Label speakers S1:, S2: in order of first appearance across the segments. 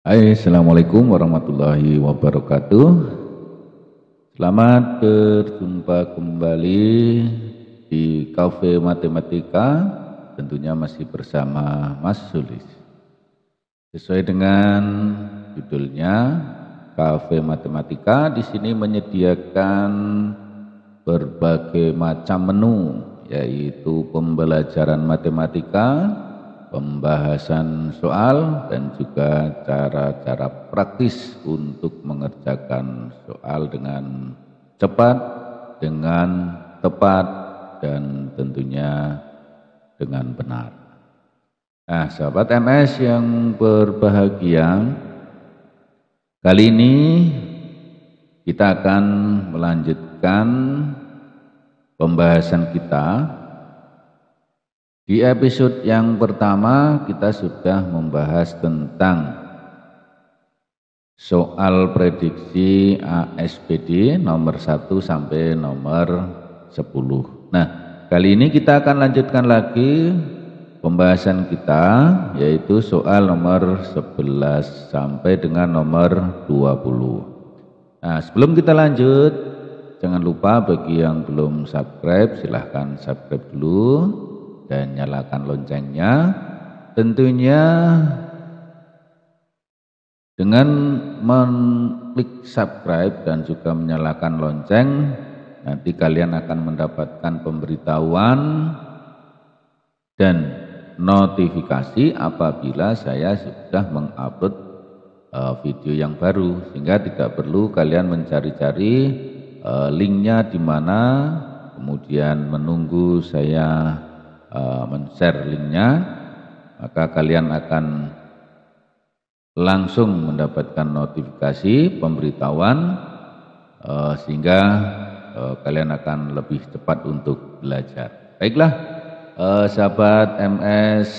S1: Hai, Assalamualaikum warahmatullahi wabarakatuh. Selamat berjumpa kembali di Cafe Matematika, tentunya masih bersama Mas Sulis. Sesuai dengan judulnya, Cafe Matematika di sini menyediakan berbagai macam menu, yaitu pembelajaran matematika, pembahasan soal, dan juga cara-cara praktis untuk mengerjakan soal dengan cepat, dengan tepat, dan tentunya dengan benar. Nah, sahabat MS yang berbahagia, kali ini kita akan melanjutkan pembahasan kita. Di episode yang pertama kita sudah membahas tentang soal prediksi ASPD nomor 1 sampai nomor 10. Nah, kali ini kita akan lanjutkan lagi pembahasan kita, yaitu soal nomor 11 sampai dengan nomor 20. Nah, sebelum kita lanjut, jangan lupa bagi yang belum subscribe, silahkan subscribe dulu dan nyalakan loncengnya. Tentunya dengan mengklik subscribe dan juga menyalakan lonceng, nanti kalian akan mendapatkan pemberitahuan dan notifikasi apabila saya sudah mengupload video yang baru, sehingga tidak perlu kalian mencari-cari linknya di mana, kemudian menunggu saya men-share linknya, maka kalian akan langsung mendapatkan notifikasi pemberitahuan, sehingga kalian akan lebih cepat untuk belajar. Baiklah, sahabat MS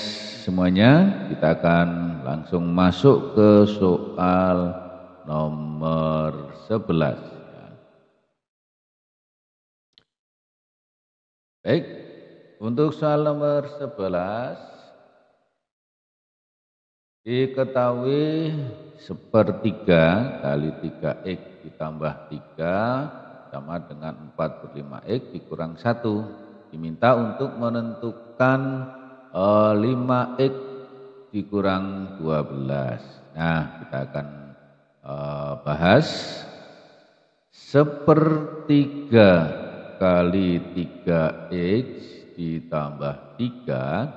S1: semuanya, kita akan langsung masuk ke soal nomor 11. Baik, untuk soal nomor 11 diketahui sepertiga kali 3x ditambah 3 sama dengan 4/5x dikurang 1. Diminta untuk menentukan 5x dikurang 12. Nah, kita akan bahas sepertiga kali 3x ditambah 3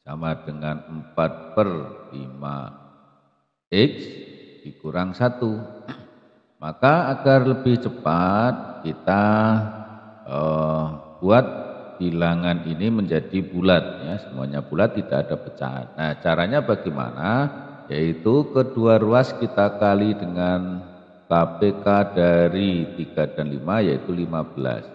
S1: sama dengan 4/5x dikurang 1. Maka agar lebih cepat kita buat bilangan ini menjadi bulat, ya, semuanya bulat, tidak ada pecahan. Nah, caranya bagaimana? Yaitu kedua ruas kita kali dengan KPK dari 3 dan 5, yaitu 15.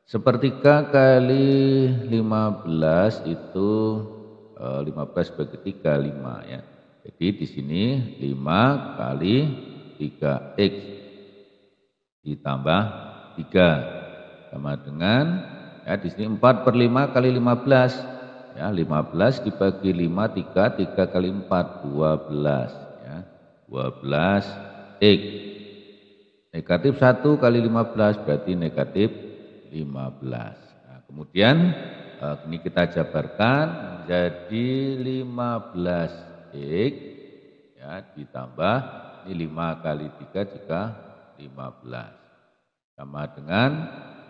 S1: Sepertiga kali 15 itu 15 bagi 3, 5, ya. Jadi di sini 5 kali 3x ditambah 3 sama dengan, ya, di sini 4/5 kali 15, ya, 15 dibagi 5, 3 kali 4, 12, ya, 12x. Negatif 1 kali 15 berarti negatif 15. Nah, kemudian ini kita jabarkan menjadi 15x, ya, ditambah ini 5 kali 3 juga 15 sama dengan,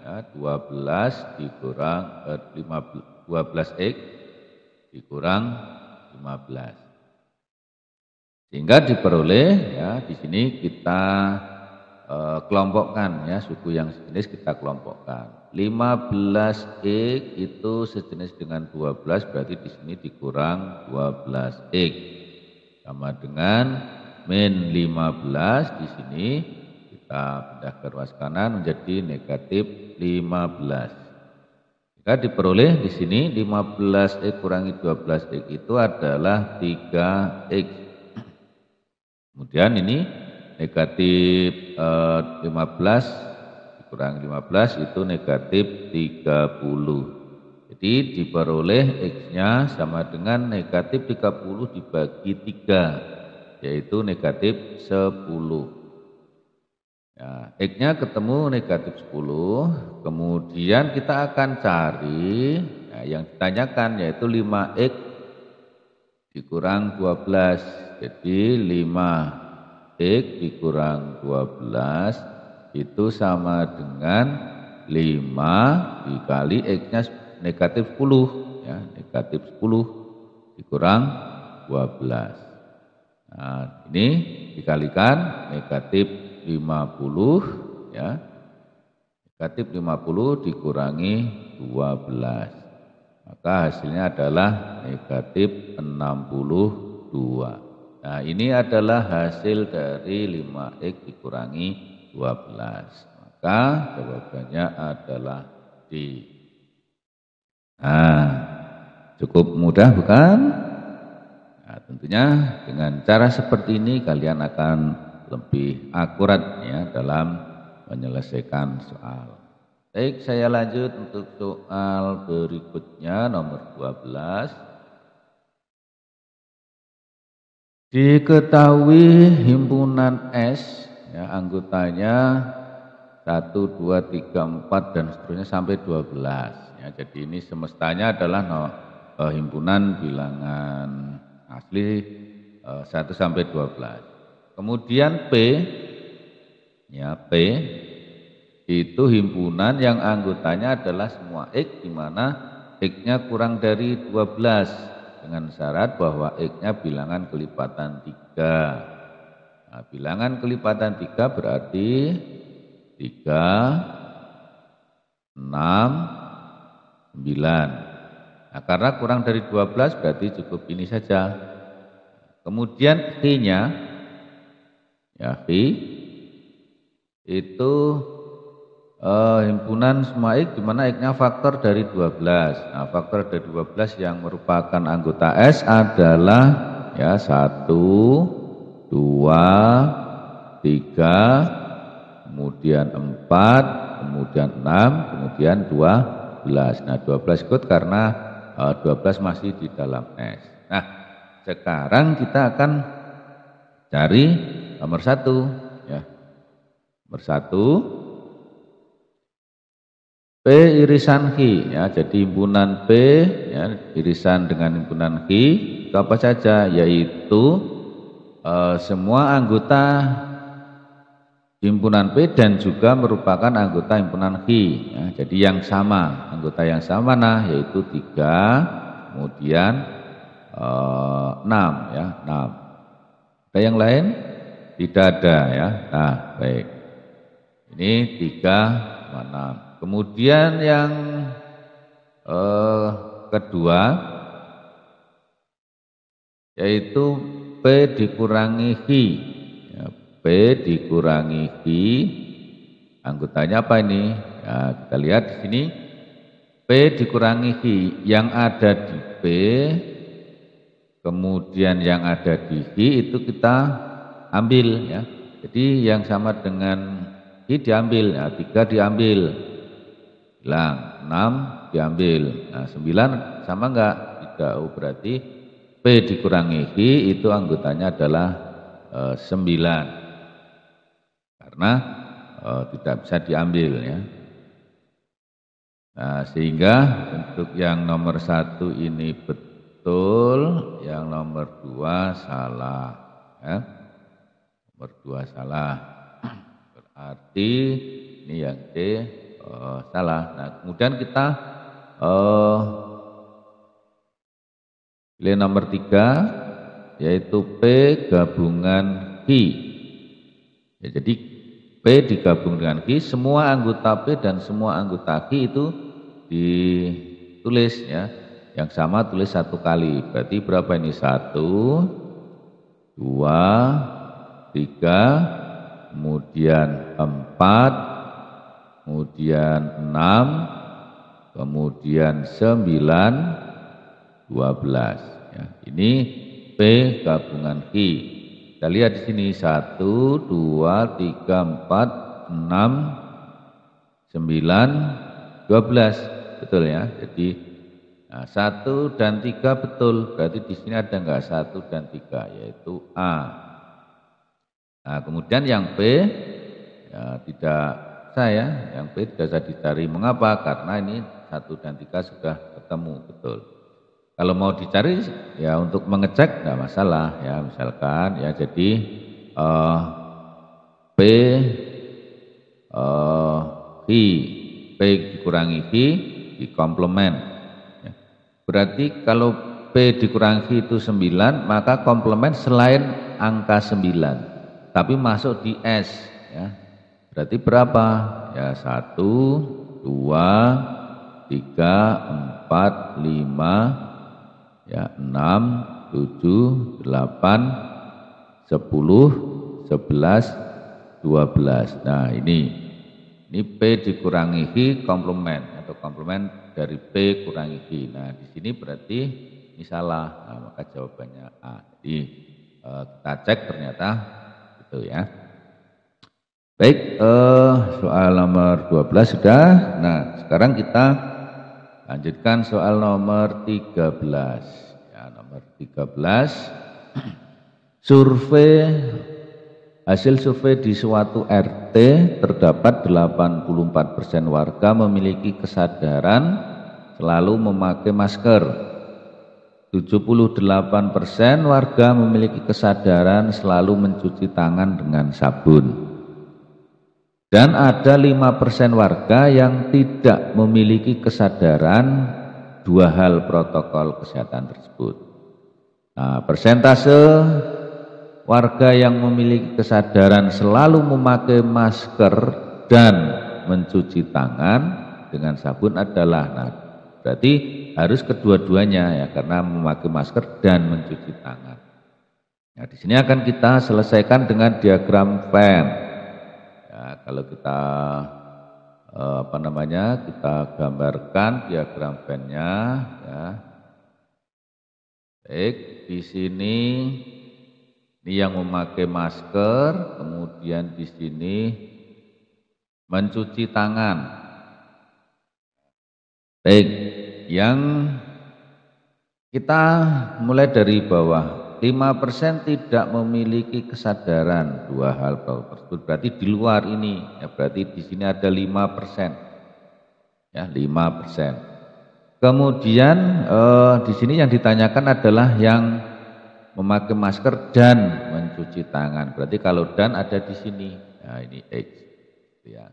S1: ya, 12x dikurang 15, sehingga diperoleh, ya, di sini kita kelompokkan, ya, suku yang sejenis kita kelompokkan. 15x itu sejenis dengan 12, berarti di sini dikurang 12x sama dengan min 15. Di sini kita pindah ke ruas kanan menjadi negatif 15. Jika diperoleh di sini 15x kurangi 12x itu adalah 3x. Kemudian ini negatif 15 dikurangi 15 itu negatif 30. Jadi diperoleh X-nya sama dengan negatif 30 dibagi 3. yaitu negatif 10. Ya, X-nya ketemu negatif 10, kemudian kita akan cari yang ditanyakan yaitu 5X dikurang 12. Jadi 5X dikurang 12 itu sama dengan 5 dikali X-nya negatif 10, ya, negatif 10 dikurang 12. Nah, ini dikalikan negatif 50, ya. Negatif 50 dikurangi 12. Maka hasilnya adalah negatif 62. Nah, ini adalah hasil dari 5X dikurangi 12. Maka jawabannya adalah D. Nah, cukup mudah bukan? Nah, tentunya dengan cara seperti ini kalian akan lebih akurat ya dalam menyelesaikan soal. Baik, saya lanjut untuk soal berikutnya nomor 12. Diketahui himpunan S ya, anggotanya 1, 2, 3, 4 dan seterusnya sampai 12 ya. Jadi ini semestanya adalah himpunan bilangan asli 1 sampai 12. Kemudian P, ya P itu himpunan yang anggotanya adalah semua X, di mana X-nya kurang dari 12 dengan syarat bahwa X-nya bilangan kelipatan 3. Nah, bilangan kelipatan 3 berarti 3, 6, 9. Nah, karena kurang dari 12 berarti cukup ini saja. Kemudian T-nya, ya V itu himpunan semua X di mana X-nya faktor dari 12. Nah, faktor dari 12 yang merupakan anggota S adalah ya 1, 2, 3, kemudian 4, kemudian 6, kemudian 12. Nah, 12 ikut karena 12 masih di dalam S. Nah, sekarang kita akan cari nomor 1 ya. Nomor 1 P irisan Q ya. Jadi himpunan P ya, irisan dengan himpunan Q itu apa saja, yaitu semua anggota himpunan P dan juga merupakan anggota himpunan Q ya. Jadi yang sama, anggota yang sama nah yaitu 3, kemudian 6 ya, 6. Ada yang lain? Tidak ada ya. Nah, baik. Ini 3, 6. Kemudian yang kedua yaitu P dikurangi Q. Ya, P dikurangi Q. Anggotanya apa ini? Ya, kita lihat di sini P dikurangi Q. Yang ada di P kemudian yang ada di Q itu kita ambil ya. Jadi yang sama dengan Q diambil ya, 3 diambil, hilang, 6 diambil. Nah, 9 sama enggak? Tidak. Oh, berarti P dikurangi Q itu anggotanya adalah 9 karena tidak bisa diambil ya. Nah, sehingga untuk yang nomor 1 ini betul, yang nomor 2 salah ya. Nomor 2 salah. Berarti ini yang D salah. Nah, kemudian kita pilih nomor 3 yaitu P gabungan Q. Ya, jadi P digabung dengan Q, semua anggota P dan semua anggota Q itu ditulis ya. Yang sama tulis 1 kali. Berarti berapa ini? 1, 2, 3, kemudian 4, kemudian 6, kemudian 9, 12 ya. Ini P gabungan Q. Kita lihat di sini 1, 2, 3, 4, 6, 9, 12. Betul ya. Jadi Nah, 1 dan 3 betul, berarti di sini ada enggak 1 dan 3, yaitu A. Nah, kemudian yang B ya tidak bisa ya, yang B tidak bisa dicari. Mengapa? Karena ini 1 dan 3 sudah ketemu, betul. Kalau mau dicari ya untuk mengecek enggak masalah ya, misalkan ya jadi P P dikurangi Q di komplement. Ya. Berarti kalau P dikurangi itu 9, maka komplement selain angka 9, tapi masuk di S. Ya. Berarti berapa? Ya 1, 2, 3, 4, 5, ya 6, 7, 8, 10, 11, 12. Nah ini P dikurangi Q komplement atau komplement dari P kurangi Q. Nah di sini berarti ini salah. Nah, maka jawabannya A. Jadi kita cek ternyata itu ya. Baik, soal nomor 12 sudah. Nah sekarang kita lanjutkan soal nomor 13. Ya, nomor 13 hasil survei di suatu RT terdapat 84% warga memiliki kesadaran selalu memakai masker. 78% warga memiliki kesadaran selalu mencuci tangan dengan sabun. Dan ada 5% warga yang tidak memiliki kesadaran dua hal protokol kesehatan tersebut. Nah, persentase warga yang memiliki kesadaran selalu memakai masker dan mencuci tangan dengan sabun adalah, nah berarti harus kedua-duanya ya, karena memakai masker dan mencuci tangan. Nah di sini akan kita selesaikan dengan diagram Venn. Ya, kalau kita kita gambarkan diagram Venn-nya ya. Baik, di sini ini yang memakai masker, kemudian di sini mencuci tangan. Baik, yang kita mulai dari bawah. 5% tidak memiliki kesadaran dua hal tersebut. Berarti di luar ini, ya berarti di sini ada 5%. Ya, 5%. Kemudian di sini yang ditanyakan adalah yang memakai masker dan mencuci tangan. Berarti kalau dan ada di sini. Nah, ini X. Ya.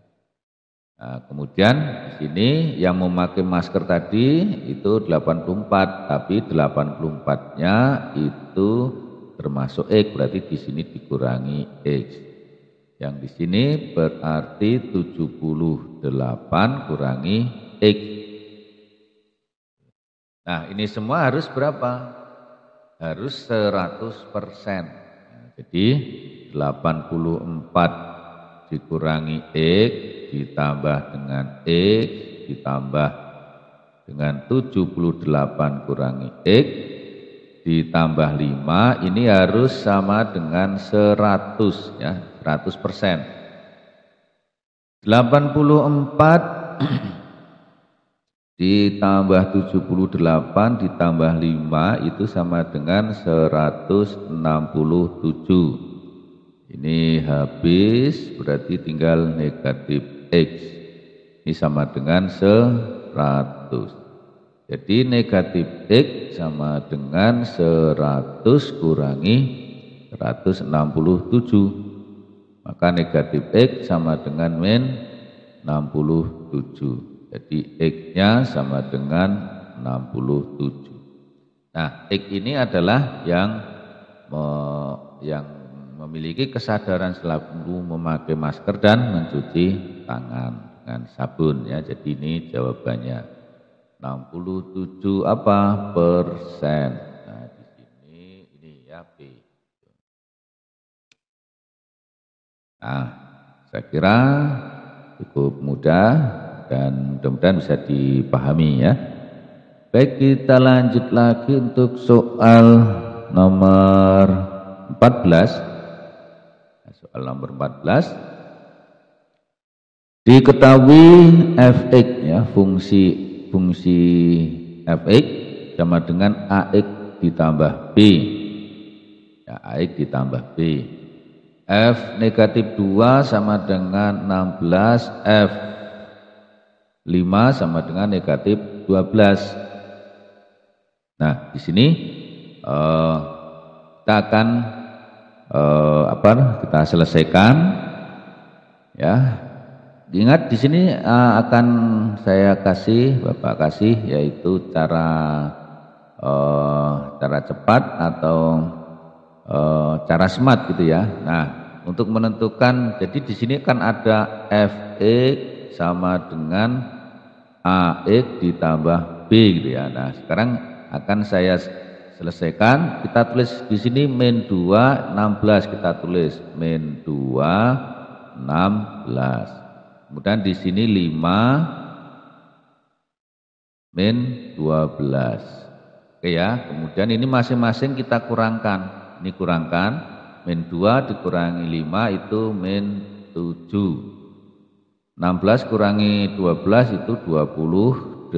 S1: Nah, kemudian di sini yang memakai masker tadi itu 84, tapi 84-nya itu termasuk X, berarti di sini dikurangi X. Yang di sini berarti 78 kurangi X. Nah, ini semua harus berapa? Harus 100%. Nah, jadi 84 dikurangi X ditambah dengan X ditambah dengan 78 kurangi X ditambah 5 ini harus sama dengan 100 ya, 100%. 84 ditambah 78 ditambah 5 itu sama dengan 167. Ini habis, berarti tinggal negatif X. Ini sama dengan 100. Jadi negatif X sama dengan 100 kurangi 167. Maka negatif X sama dengan min 67. Jadi X-nya sama dengan 67. Nah, X ini adalah yang memiliki kesadaran selalu memakai masker dan mencuci tangan dengan sabun ya. Jadi ini jawabannya 67 apa persen. Nah, di sini ini ya B. Nah, saya kira cukup mudah dan mudah-mudahan bisa dipahami ya. Baik, kita lanjut lagi untuk soal nomor 14. Soal nomor 14. Diketahui fx ya, fungsi Fx sama dengan Ax ditambah B. Ya, Ax ditambah B. F negatif 2 sama dengan 16, F 5 sama dengan negatif 12. Nah, di sini kita akan kita selesaikan ya. Ingat di sini akan saya kasih, Bapak kasih, yaitu cara cepat atau cara smart gitu ya. Nah, untuk menentukan, jadi di sini kan ada Fx sama dengan Ax ditambah B gitu ya. Nah, sekarang akan saya selesaikan. Kita tulis di sini min 2 16, kita tulis min 2 16. Kemudian di sini 5 min 12. Oke ya. Kemudian ini masing-masing kita kurangkan. Ini kurangkan, min 2 dikurangi 5 itu min 7. 16 kurangi 12 itu 28.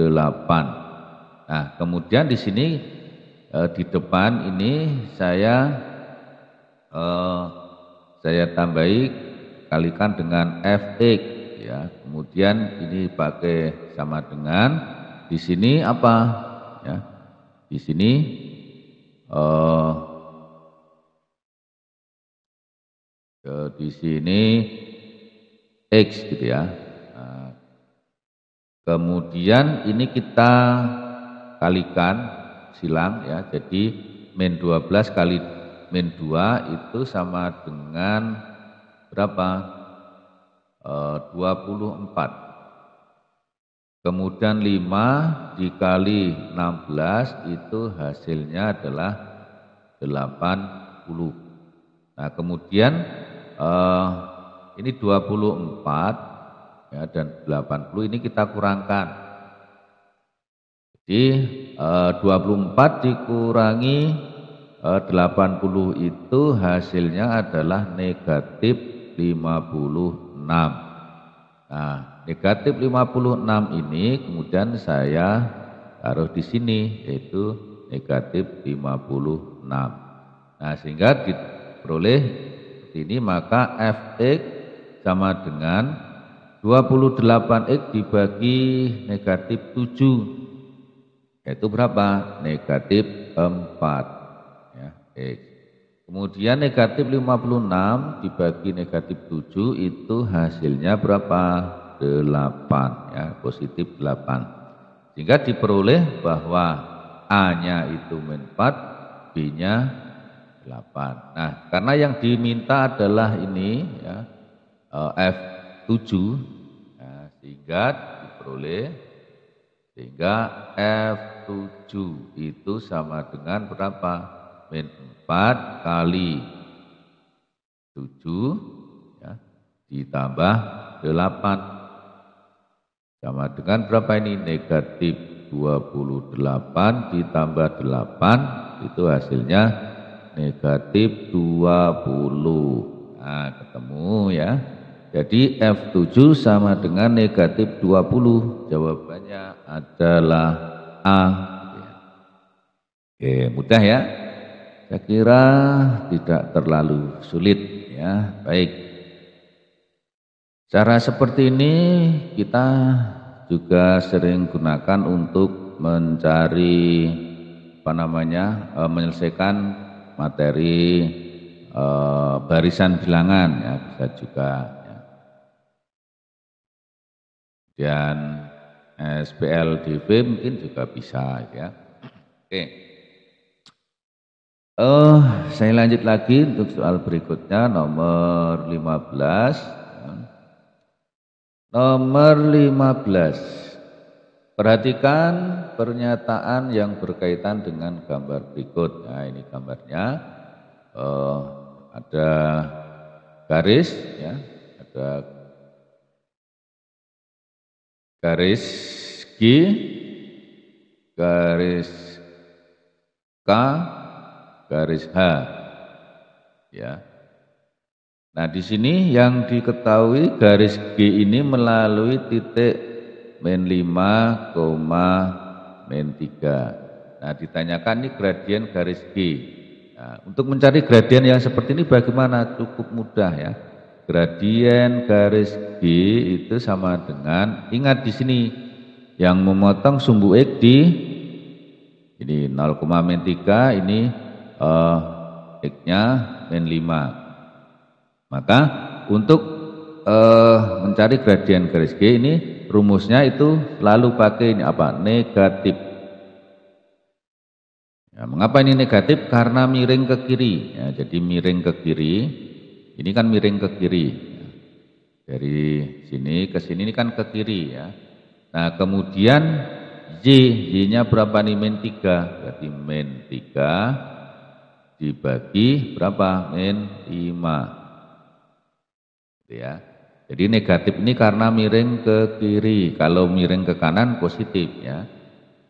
S1: Nah, kemudian di sini di depan ini saya tambahi kalikan dengan Fx ya. Kemudian ini pakai sama dengan di sini apa ya? Di sini di sini X gitu ya. Nah, kemudian ini kita kalikan silang ya. Jadi min 12 kali min 2 itu sama dengan berapa? 24. Kemudian 5 dikali 16 itu hasilnya adalah 80. Nah, kemudian ini 24 ya, dan 80 ini kita kurangkan. Jadi 24 dikurangi 80 itu hasilnya adalah negatif 56. Nah, negatif 56 ini kemudian saya taruh di sini, yaitu negatif 56. Nah, sehingga diperoleh ini, maka Fx sama dengan 28x dibagi negatif 7, yaitu berapa? Negatif 4 ya, X. Kemudian negatif 56 dibagi negatif 7 itu hasilnya berapa? 8 ya, positif 8. Sehingga diperoleh bahwa A-nya itu min 4, B-nya 8. Nah, karena yang diminta adalah ini ya, F7 ya, sehingga diperoleh, sehingga F7 itu sama dengan berapa? Min 4 kali 7 ya, ditambah 8 sama dengan berapa ini? Negatif 28 ditambah 8 itu hasilnya negatif 20. Nah, ketemu ya. Jadi F7 sama dengan negatif 20. Jawabannya adalah A. Oke, mudah ya. Saya kira tidak terlalu sulit ya. Baik. Cara seperti ini kita juga sering gunakan untuk mencari menyelesaikan materi barisan bilangan ya, bisa juga ya. Dan SPLDV mungkin juga bisa ya. Oke. Saya lanjut lagi untuk soal berikutnya, nomor 15. Nomor 15. Perhatikan pernyataan yang berkaitan dengan gambar berikut. Nah, ini gambarnya ada garis, ya, ada garis G, garis K, garis H, ya. Nah, di sini yang diketahui garis G ini melalui titik min 5,5 min 3. Nah, ditanyakan ini gradien garis G. Nah, untuk mencari gradien yang seperti ini bagaimana? Cukup mudah ya. Gradien garis G itu sama dengan, ingat di sini yang memotong sumbu X di ini 0, min 3, ini X-nya min 5. Maka untuk mencari gradien garis G ini rumusnya itu selalu pakai ini apa? Negatif. Ya, mengapa ini negatif? Karena miring ke kiri. Ya, jadi miring ke kiri. Ini kan miring ke kiri. Dari sini ke sini ini kan ke kiri ya. Nah, kemudian Y-nya berapa nih? Min 3. Berarti min 3 dibagi berapa? Min 5. Gitu ya. Jadi negatif ini karena miring ke kiri. Kalau miring ke kanan positif ya.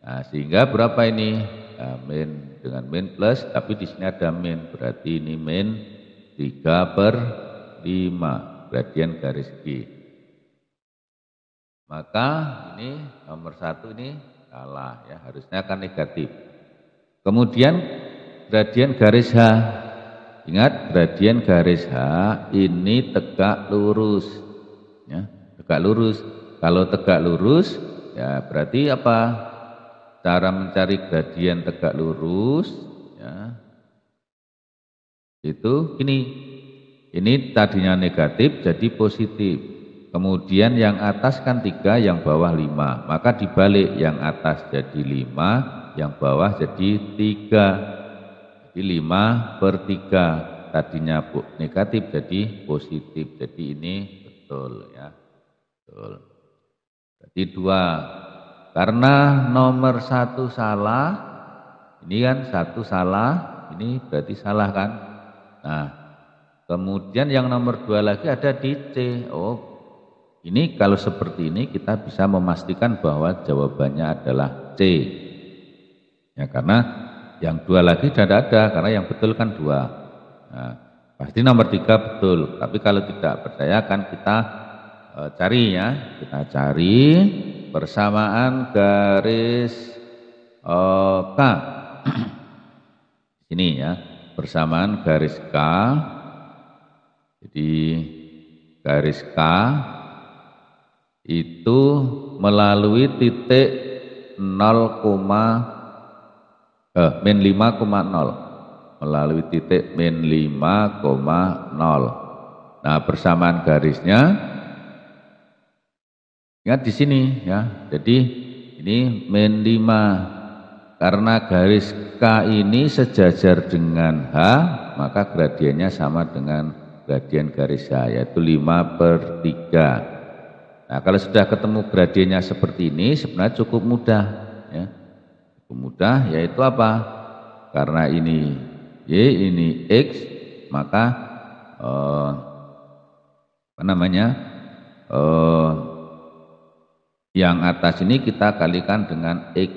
S1: Nah, sehingga berapa ini? Nah, min dengan min plus, tapi di sini ada min, berarti ini min 3/5 gradien garis G. Maka ini nomor 1 ini salah ya, harusnya akan negatif. Kemudian gradien garis H. Ingat, gradien garis H ini tegak lurus ya, tegak lurus. Kalau tegak lurus ya berarti apa? Cara mencari gradien tegak lurus ya, itu ini tadinya negatif jadi positif, kemudian yang atas kan 3, yang bawah 5, maka dibalik, yang atas jadi 5, yang bawah jadi 3, jadi 5/3, tadinya negatif jadi positif, jadi ini betul ya, betul. Berarti 2. Karena nomor 1 salah, ini kan 1 salah, ini berarti salah kan. Nah, kemudian yang nomor 2 lagi ada di C. Oh, ini kalau seperti ini kita bisa memastikan bahwa jawabannya adalah C. Ya, karena yang 2 lagi tidak ada, karena yang betul kan 2. Nah, pasti nomor 3 betul. Tapi kalau tidak percaya kan kita cari ya, kita cari persamaan garis K. Ini ya, persamaan garis K. Jadi garis K itu melalui titik min 5,0. Melalui titik min 5,0. Nah, persamaan garisnya ingat di sini ya. Jadi ini min 5. Karena garis K ini sejajar dengan H, maka gradiennya sama dengan gradien garis H, yaitu 5/3. Nah, kalau sudah ketemu gradiennya seperti ini sebenarnya cukup mudah ya. Cukup mudah, yaitu apa? Karena ini Y, ini X, maka apa namanya? Yang atas ini kita kalikan dengan X,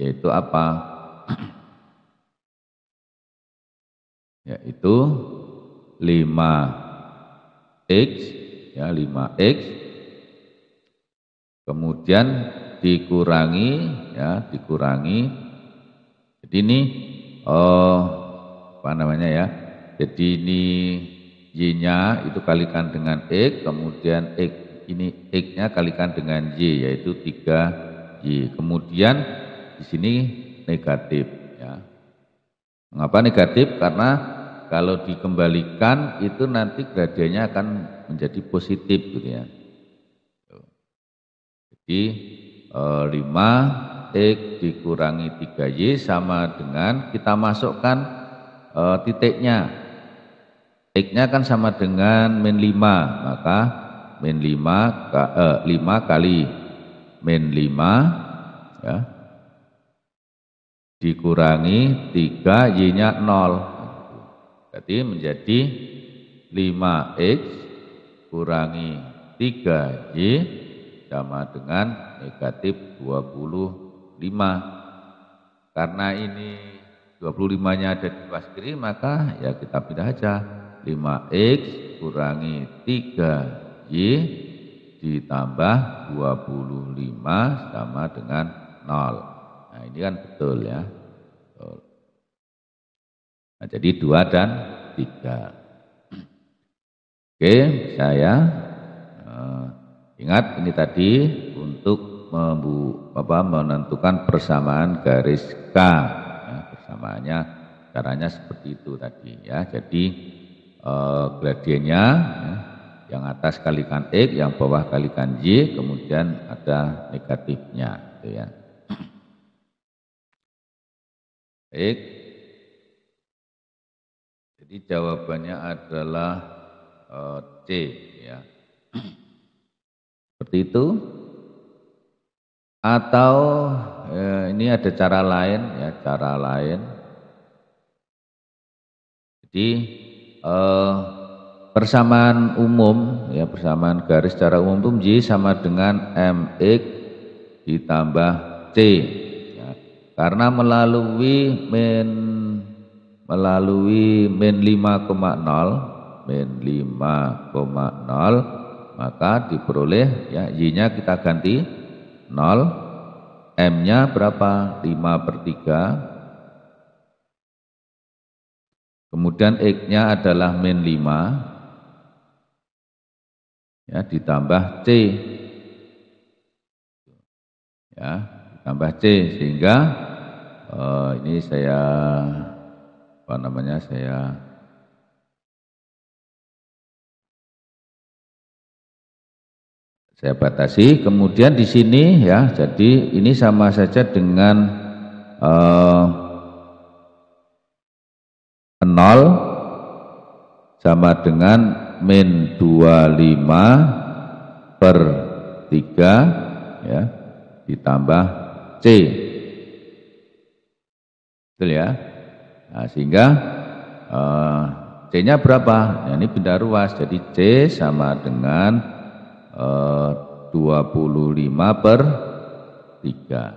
S1: yaitu apa? Yaitu 5X ya, 5X kemudian dikurangi ya, dikurangi. Jadi ini apa namanya ya? Jadi ini Y-nya itu kalikan dengan X, kemudian X ini X-nya kalikan dengan Y, yaitu 3Y. Kemudian di sini negatif ya. Mengapa negatif? Karena kalau dikembalikan itu nanti gradiennya akan menjadi positif gitu ya. Jadi 5X dikurangi 3Y sama dengan kita masukkan titiknya. X-nya kan sama dengan min 5, maka min 5 kali min 5 ya, dikurangi 3, Y-nya 0. Berarti menjadi 5X kurangi 3Y sama dengan negatif 25. Karena ini 25-nya ada di sebelah kiri, maka ya kita pindah aja. 5X kurangi 3Y ditambah 25 sama dengan 0. Nah ini kan betul ya. Betul. Nah, jadi 2 dan 3. Oke, saya ingat ini tadi untuk menentukan persamaan garis K. Ya, persamaannya caranya seperti itu tadi ya. Jadi gradiennya ya, yang atas kalikan X, yang bawah kalikan Y, kemudian ada negatifnya gitu ya. Baik. Jadi jawabannya adalah C ya. Seperti itu. Atau ini ada cara lain ya, cara lain. Jadi persamaan umum ya, persamaan garis secara umum itu Y sama dengan MX ditambah C ya. Karena melalui min 5,0 maka diperoleh ya, Y-nya kita ganti 0, M-nya berapa? 5/3, kemudian X-nya adalah min 5 ya, ditambah C ya, ditambah C, sehingga ini saya saya batasi. Kemudian di sini ya, jadi ini sama saja dengan 0 sama dengan min 25/3 ya, ditambah C. Betul ya? Nah, sehingga C-nya berapa? Nah, ini benda ruas, jadi C sama dengan 25/3.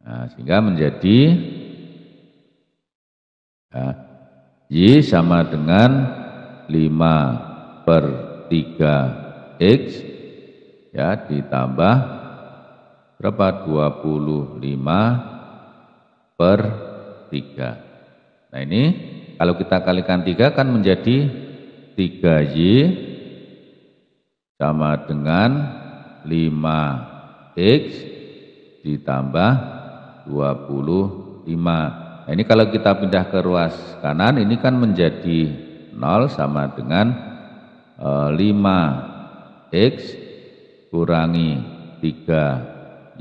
S1: Nah, sehingga menjadi ya, Y sama dengan 5/3 X ya, ditambah berapa? 25/3. Nah ini kalau kita kalikan 3 kan menjadi 3Y sama dengan 5X ditambah 25. Nah ini kalau kita pindah ke ruas kanan ini kan menjadi 0 sama dengan 5X kurangi 3Y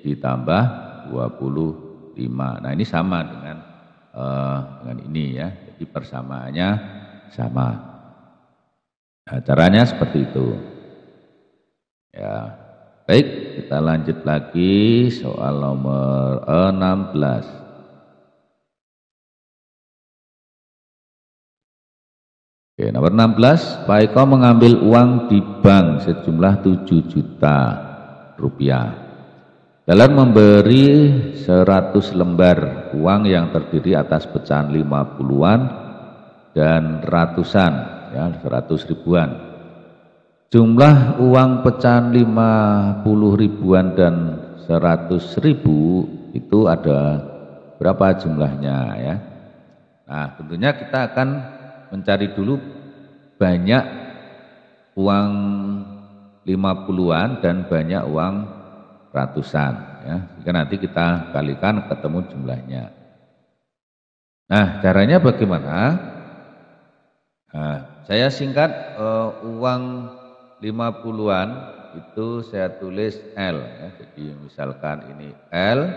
S1: ditambah 25. Nah ini sama dengan ini ya, jadi persamaannya sama. Nah, caranya seperti itu ya. Baik, kita lanjut lagi soal nomor 16. Oke, nomor 16, Pak Eko mengambil uang di bank sejumlah 7 juta rupiah. Dalam memberi 100 lembar uang yang terdiri atas pecahan 50-an dan ratusan, ya 100 ribuan. Jumlah uang pecahan 50 ribuan dan 100 ribu itu ada berapa jumlahnya ya. Nah tentunya kita akan mencari dulu banyak uang 50-an dan banyak uang ratusan ya, jika nanti kita kalikan ketemu jumlahnya. Nah caranya bagaimana? Nah, saya singkat uang 50-an itu saya tulis L ya. Jadi misalkan ini L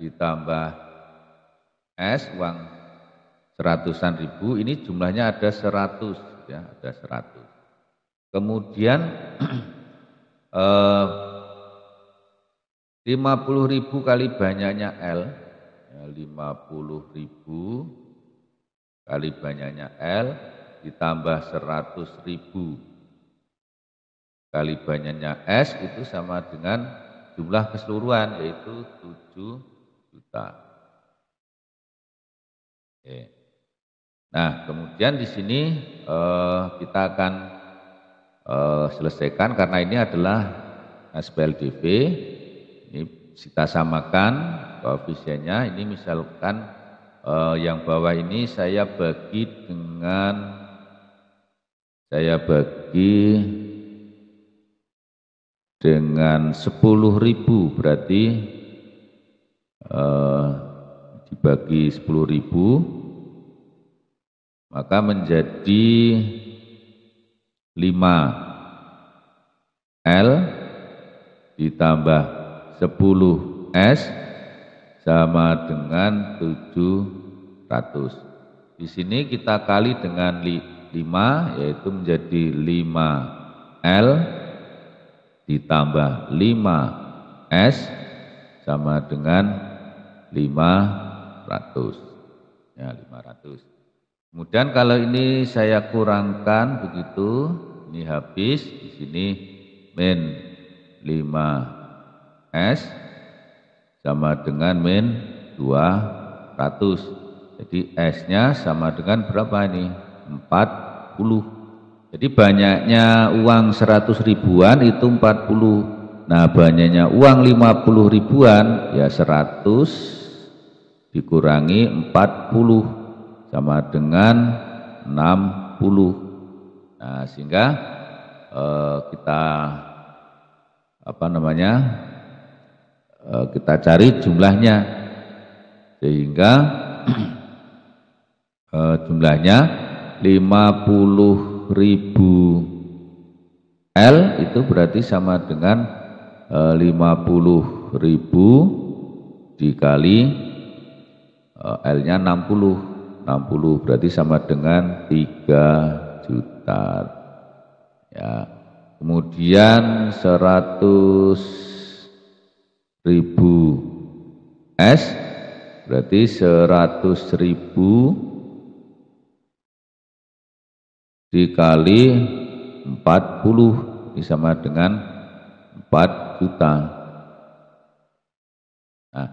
S1: ditambah S uang 100-an ribu, ini jumlahnya ada 100 ya, ada 100. Kemudian 50 ribu kali banyaknya L ya, 50 ribu kali banyaknya L ditambah 100 ribu kali banyaknya S itu sama dengan jumlah keseluruhan yaitu 7 juta. Oke. Nah kemudian di sini kita akan selesaikan karena ini adalah SPLDV. Ini kita samakan koefisiennya. Ini misalkan yang bawah ini saya bagi dengan 10.000, berarti dibagi 10.000 maka menjadi 5L ditambah 10S sama dengan 700. Di sini kita kali dengan 5, yaitu menjadi 5L ditambah 5S sama dengan 500. Ya, 500. Kemudian kalau ini saya kurangkan begitu, ini habis, di sini min 5S sama dengan min 200. Jadi S-nya sama dengan berapa ini? 40. Jadi banyaknya uang 100 ribuan itu 40. Nah, banyaknya uang 50 ribuan ya 100 dikurangi 40 sama dengan 60. Nah, sehingga kita kita cari jumlahnya, sehingga jumlahnya 50.000 L itu berarti sama dengan 50.000 dikali L-nya 60 berarti sama dengan 3 juta. Ya. Kemudian 100.000 S berarti 100.000 dikali 40 ini sama dengan 4 juta. Nah,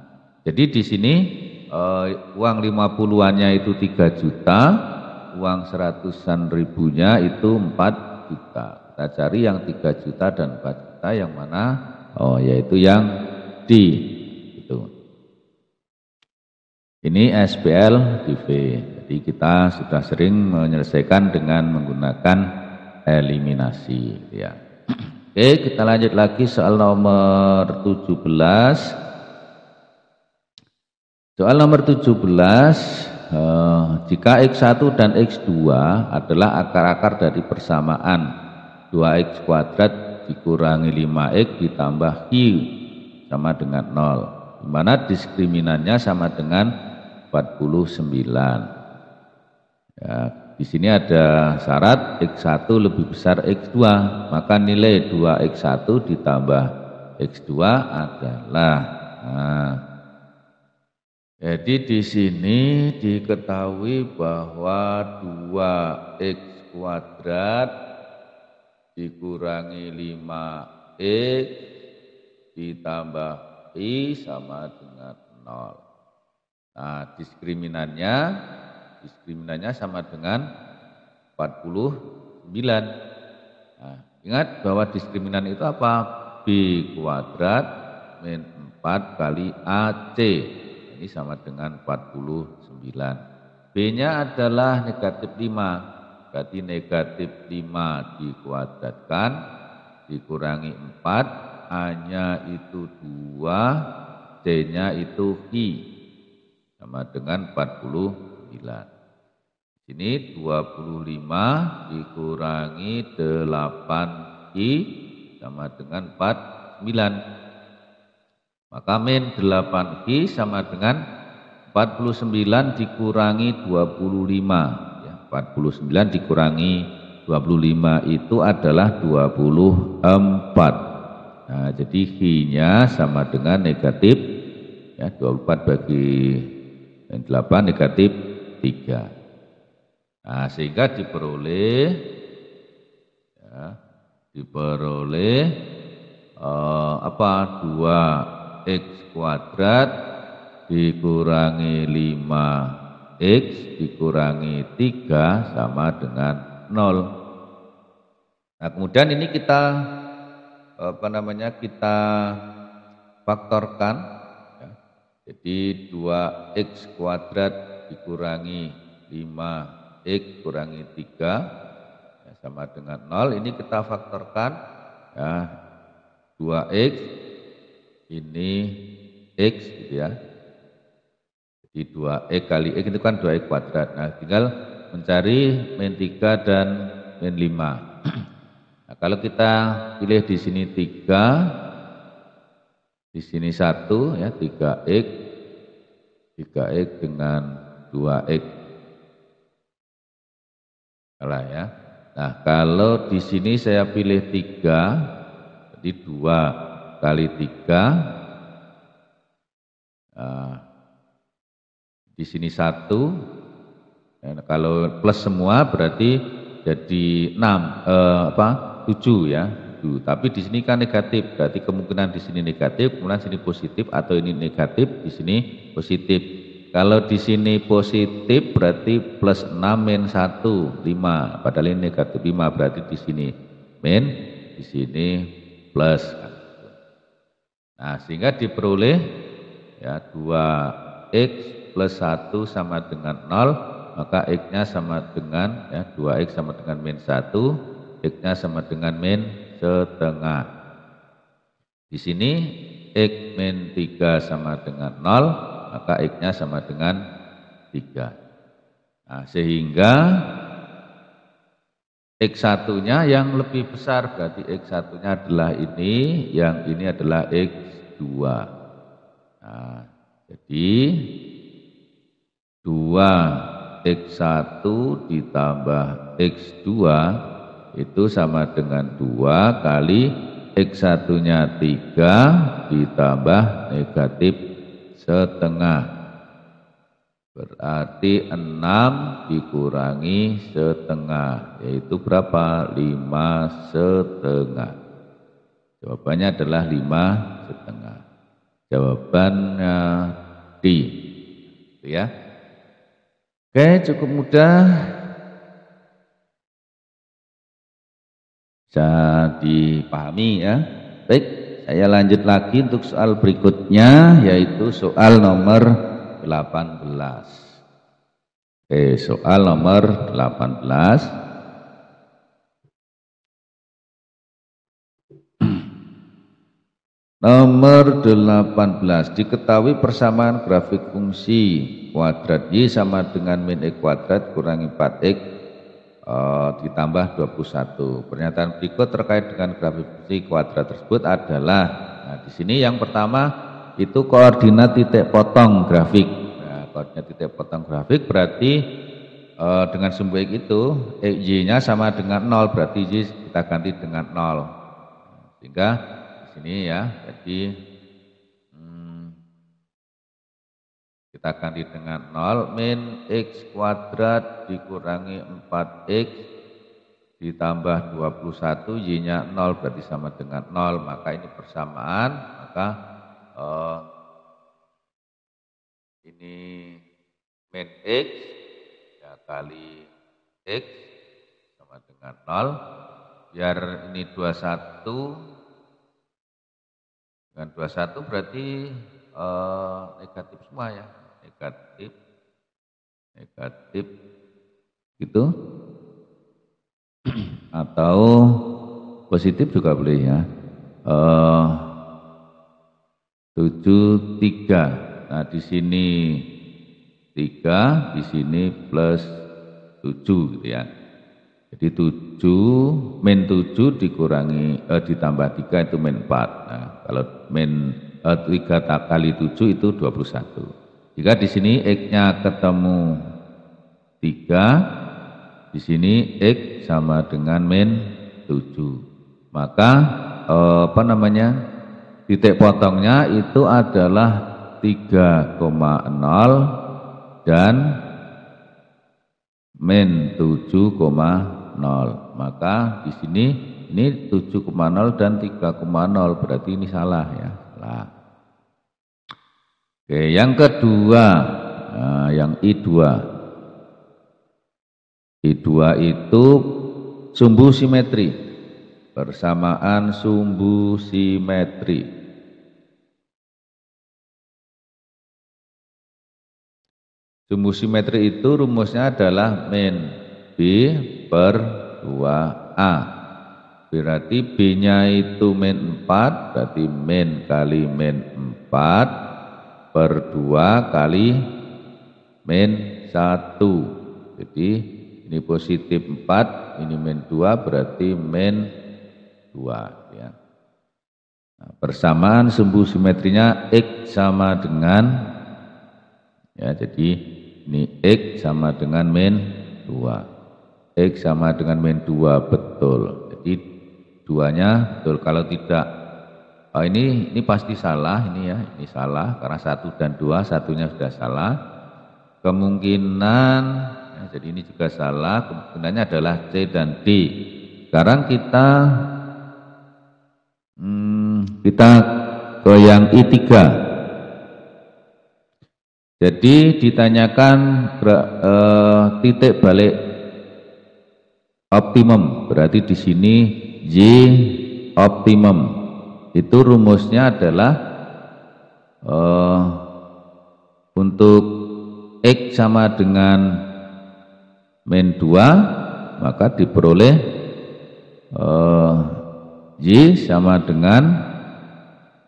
S1: jadi di sini uang 50-annya itu 3 juta, uang 100-an ribunya itu 4 juta. Kita cari yang 3 juta dan 4 juta yang mana? Oh, yaitu yang D. Itu. Ini SPL di V. Jadi kita sudah sering menyelesaikan dengan menggunakan eliminasi. Ya. Oke, kita lanjut lagi soal nomor 17. Soal nomor 17, jika X1 dan X2 adalah akar-akar dari persamaan 2X kuadrat dikurangi 5X ditambah I sama dengan 0, di mana diskriminannya sama dengan 49. Ya, di sini ada syarat X1 lebih besar X2, maka nilai 2X1 ditambah X2 adalah, jadi di sini diketahui bahwa 2X kuadrat dikurangi 5X ditambah I sama dengan 0. Nah, diskriminannya sama dengan 49. Nah, ingat bahwa diskriminan itu apa? B kuadrat min 4 kali AC. Ini sama dengan 49. B-nya adalah negatif 5. Berarti negatif 5 dikuadratkan dikurangi 4, A-nya itu 2, C-nya itu I. Sama dengan 49. Ini 25 dikurangi 8I sama dengan 49. Maka min 8I sama dengan 49 dikurangi 25. Ya, 49 dikurangi 25 itu adalah 24. Nah, jadi I-nya sama dengan negatif, ya, 24 bagi 8 negatif 3. Nah, sehingga diperoleh, ya, 2X kuadrat dikurangi 5X dikurangi 3 sama dengan 0. Nah, kemudian ini kita kita faktorkan, ya. Jadi 2x kuadrat dikurangi 5x kurangi 3 ya, sama dengan 0. Ini kita faktorkan ya, 2x ini x gitu ya. Jadi 2x kali x itu kan 2x kuadrat. Nah, tinggal mencari min 3 dan min 5. Nah, kalau kita pilih di sini 3, di sini 1 ya, 3x dengan 2x. Salah ya. Nah, kalau di sini saya pilih 3, jadi 2 kali 3. Nah, di sini 1. Nah, kalau plus semua berarti jadi 7 ya. Tapi di sini kan negatif, berarti kemungkinan di sini negatif, kemudian sini positif, atau ini negatif, di sini positif. Kalau di sini positif berarti plus 6 min 1, 5. Padahal ini negatif 5, berarti di sini min, di sini plus. Nah, sehingga diperoleh ya 2x plus 1 sama dengan 0, maka x-nya sama dengan ya 2x sama dengan min 1, x-nya sama dengan min setengah. Di sini x min 3 sama dengan 0, maka x-nya sama dengan 3. Nah, sehingga x1-nya yang lebih besar, berarti x1-nya adalah ini, yang ini adalah x2. Nah, jadi 2x1 ditambah x2 itu sama dengan 2 kali x1-nya 3 ditambah negatif setengah. Berarti 6 dikurangi setengah, yaitu berapa? 5,5. Jawabannya adalah 5,5. Jawabannya D. Itu ya. Oke, cukup mudah. Bisa dipahami ya. Baik, saya lanjut lagi untuk soal berikutnya, yaitu soal nomor 18. Oke, soal nomor 18. Nomor 18, diketahui persamaan grafik fungsi kuadrat y sama dengan min x kuadrat kurangi 4x ditambah 21. Pernyataan berikut terkait dengan grafik fungsi kuadrat tersebut adalah, nah di sini yang pertama itu koordinat titik potong grafik. Nah, koordinat titik potong grafik berarti dengan sumbu x itu y-nya sama dengan 0, berarti y kita ganti dengan 0. Sehingga di sini ya, jadi kita ganti dengan 0, min x kuadrat dikurangi 4x ditambah 21, y-nya 0 berarti sama dengan 0, maka ini persamaan, maka ini min x ya kali x sama dengan 0, biar ini 21 dengan 21 berarti negatif semua ya, negatif gitu, atau positif juga boleh ya. 73. Nah, di sini 3, di sini plus 7 gitu ya. Jadi 7 min 7 dikurangi ditambah 3 itu min 4. Nah, kalau min 3 kali 7 itu 21. Jika di sini x-nya ketemu 3, di sini x sama dengan min 7. Maka titik potongnya itu adalah 3,0 dan min 7,0. Maka di sini ini 7,0 dan 3,0, berarti ini salah ya. Salah. Oke, yang kedua, nah, yang I2. I2 itu sumbu simetri. Persamaan sumbu simetri. Sumbu simetri itu rumusnya adalah min B per 2A. Berarti B-nya itu min 4, berarti min kali min 4 per 2 kali min 1. Jadi ini positif 4, ini min 2, berarti min 2. Ya. Nah, persamaan sumbu simetrinya X sama dengan, ya, jadi ini X sama dengan min 2. X sama dengan min 2, betul. Jadi duanya betul. Kalau tidak, oh ini pasti salah ini ya, ini salah karena 1 dan 2, satunya sudah salah. Kemungkinan, ya, jadi ini juga salah, kemungkinannya adalah C dan D. Sekarang kita ke yang I3. Jadi ditanyakan titik balik optimum, berarti di sini Y optimum. Itu rumusnya adalah untuk X sama dengan min 2, maka diperoleh Y sama dengan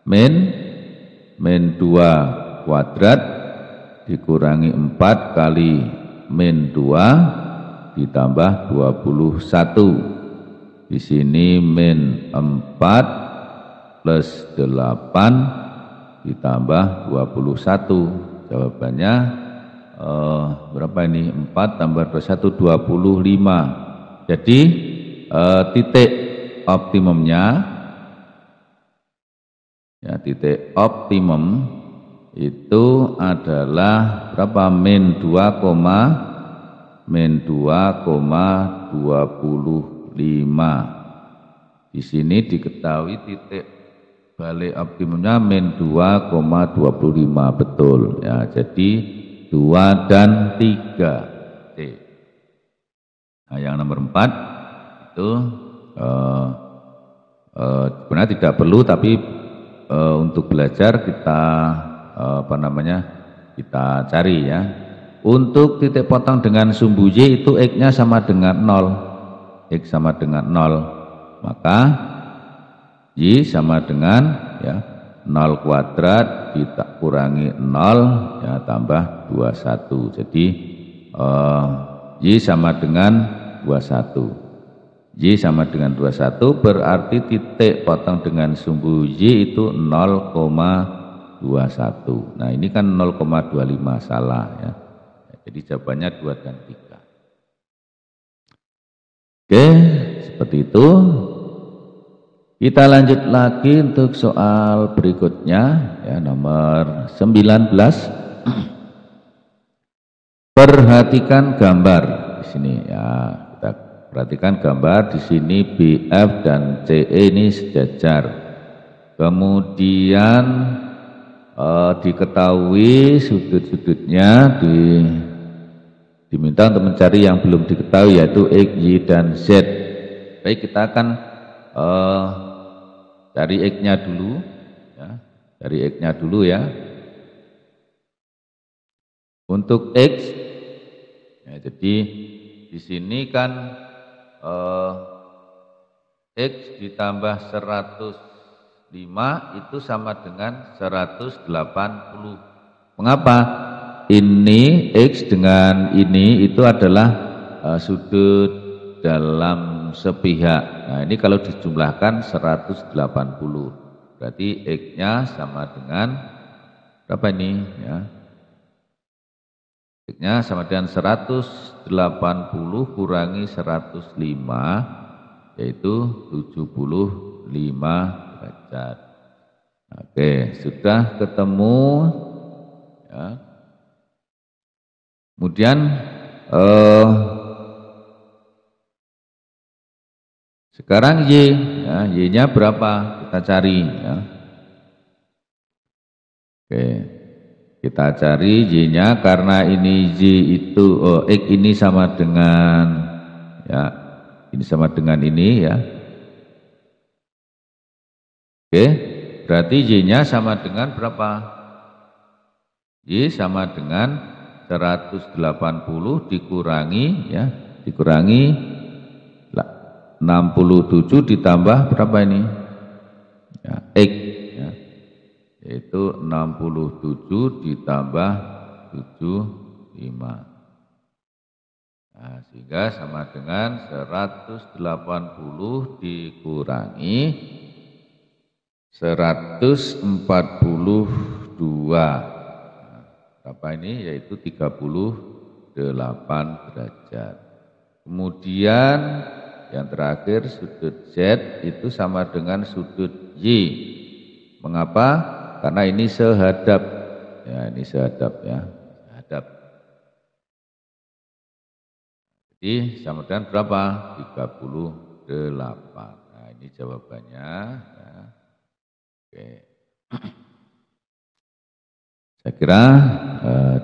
S1: min 2 kuadrat dikurangi 4 kali min 2 ditambah 21. Di sini min 4 plus 8 ditambah 21. Jawabannya berapa ini? 4 tambah 21, 25. Jadi titik optimumnya, ya, titik optimum itu adalah berapa? Min 2,25. Di sini diketahui titik balik optimumnya min 2,25, betul ya. Jadi 2 dan 3 C. Nah, yang nomor 4 itu sebenarnya tidak perlu, tapi untuk belajar kita kita cari ya. Untuk titik potong dengan sumbu Y itu X-nya sama dengan 0. X sama dengan 0. Maka Y sama dengan, ya, 0 kuadrat kita kurangi 0, ya, tambah 21. Jadi Y sama dengan 21. Y sama dengan 21 berarti titik potong dengan sumbu Y itu 0,21. Nah ini kan 0,25, salah ya. Jadi jawabannya 2 dan 3. Oke, seperti itu. Kita lanjut lagi untuk soal berikutnya, ya, nomor 19. Perhatikan gambar di sini ya. Kita perhatikan gambar di sini BF dan CE ini sejajar. Kemudian diketahui sudut-sudutnya, diminta untuk mencari yang belum diketahui yaitu X, Y, dan Z. Baik, kita akan cari X-nya dulu, ya. Cari X-nya dulu ya. Untuk X, ya, jadi di sini kan X ditambah 105 itu sama dengan 180. Mengapa? Ini X dengan ini itu adalah sudut dalam sepihak. Nah ini kalau dijumlahkan 180, berarti X-nya sama dengan berapa ini ya? X-nya sama dengan 180 kurangi 105, yaitu 75 derajat. Oke, sudah ketemu ya. Kemudian sekarang Y, ya, Y-nya berapa? Kita cari ya. Oke, kita cari Y-nya karena ini Y itu X ini sama dengan, ya, ini sama dengan ini ya. Oke, berarti Y-nya sama dengan berapa? Y sama dengan 180 dikurangi ya, dikurangi 67 ditambah berapa ini? Ya, X ya. Yaitu 67 ditambah 75. Nah, sehingga sama dengan 180 dikurangi 142. Berapa ini? Yaitu 38 derajat. Kemudian yang terakhir sudut Z itu sama dengan sudut Y. Mengapa? Karena ini sehadap. Ya, ini sehadap ya. Sehadap. Jadi sama dengan berapa? 38. Nah, ini jawabannya ya. Oke. Saya kira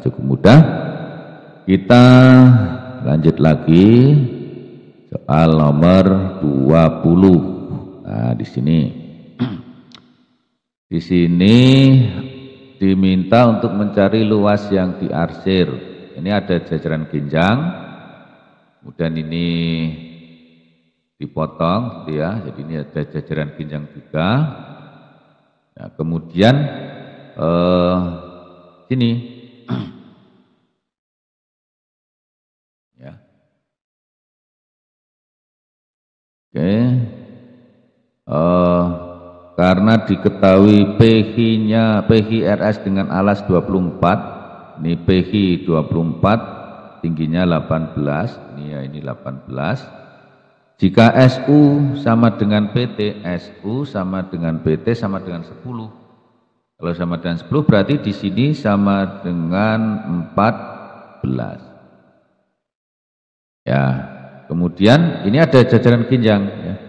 S1: cukup mudah. Kita lanjut lagi soal nomor 20. Nah, di sini diminta untuk mencari luas yang diarsir. Ini ada jajaran ginjang, kemudian ini dipotong gitu ya. Jadi ini ada jajaran ginjang juga. Nah, kemudian sini ya. Oke. Karena diketahui PH-nya, PH-RS dengan alas 24, ini PH 24, tingginya 18, ini ya ini 18. Jika SU sama dengan PT, SU sama dengan PT sama dengan 10. Kalau sama dengan 10 berarti di sini sama dengan 14. Ya, kemudian ini ada jajaran ginjang ya.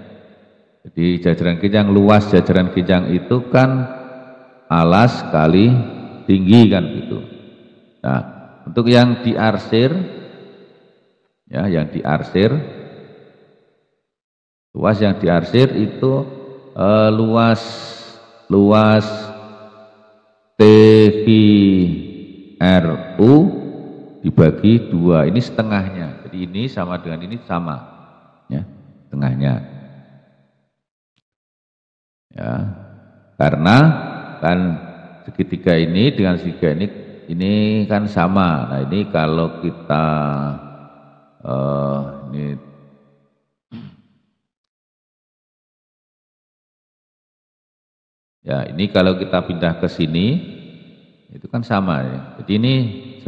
S1: Jadi jajaran ginjang, luas jajaran ginjang itu kan alas kali tinggi kan gitu. Nah, untuk yang diarsir ya, yang diarsir, luas yang diarsir itu luas TVRU dibagi 2, ini setengahnya. Jadi ini sama dengan ini sama ya, setengahnya. Ya, karena kan segitiga ini dengan segitiga ini kan sama. Nah, ini kalau kita ini ya, ini kalau kita pindah ke sini itu kan sama ya. Jadi ini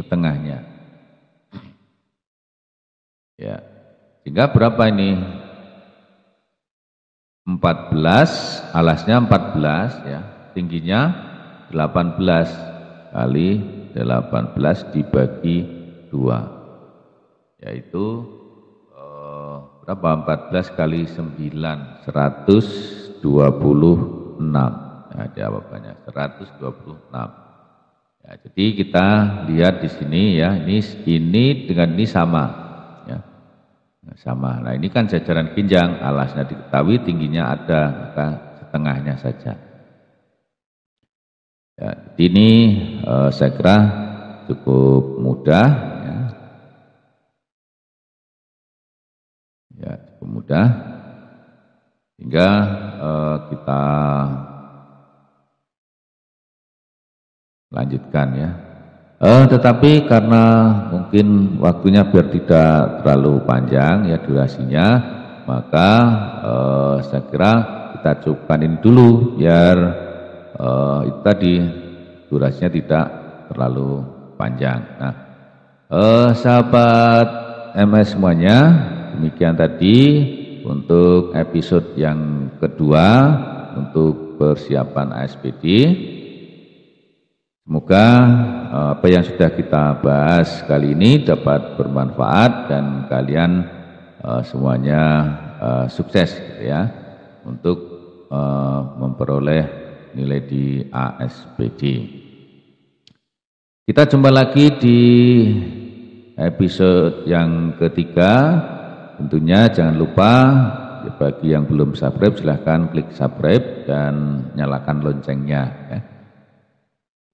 S1: setengahnya. Ya. Sehingga berapa ini? 14, alasnya 14 ya, tingginya 18 kali 18 dibagi 2, yaitu berapa? 14 kali 9, 126. Nah, jawabannya 126. Ya, jadi kita lihat di sini ya, ini dengan ini sama. Sama. Nah, ini kan jajaran ginjang, alasnya diketahui, tingginya ada, maka setengahnya saja. Ya, ini saya kira cukup mudah. Ya, ya cukup mudah. Hingga kita lanjutkan ya. Tetapi karena mungkin waktunya biar tidak terlalu panjang ya durasinya, maka saya kira kita cukupkan ini dulu biar itu tadi durasinya tidak terlalu panjang. Nah, sahabat MS semuanya, demikian tadi untuk episode yang kedua untuk persiapan ASPD. Semoga apa yang sudah kita bahas kali ini dapat bermanfaat dan kalian semuanya sukses gitu ya untuk memperoleh nilai di ASPD. Kita jumpa lagi di episode yang ketiga. Tentunya jangan lupa bagi yang belum subscribe silahkan klik subscribe dan nyalakan loncengnya ya.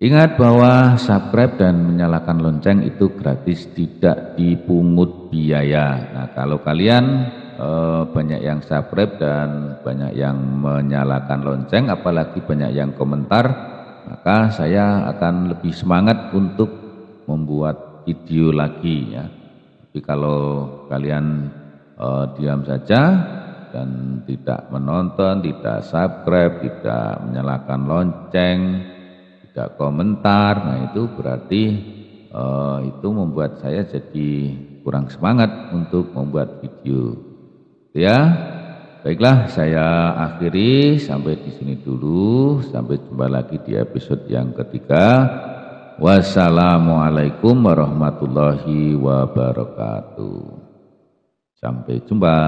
S1: Ingat bahwa subscribe dan menyalakan lonceng itu gratis, tidak dipungut biaya. Nah, kalau kalian banyak yang subscribe dan banyak yang menyalakan lonceng, apalagi banyak yang komentar, maka saya akan lebih semangat untuk membuat video lagi ya. Tapi kalau kalian diam saja dan tidak menonton, tidak subscribe, tidak menyalakan lonceng, tidak komentar, nah itu berarti itu membuat saya jadi kurang semangat untuk membuat video. Ya, baiklah, saya akhiri sampai di sini dulu. Sampai jumpa lagi di episode yang ketiga. Wassalamualaikum warahmatullahi wabarakatuh. Sampai jumpa.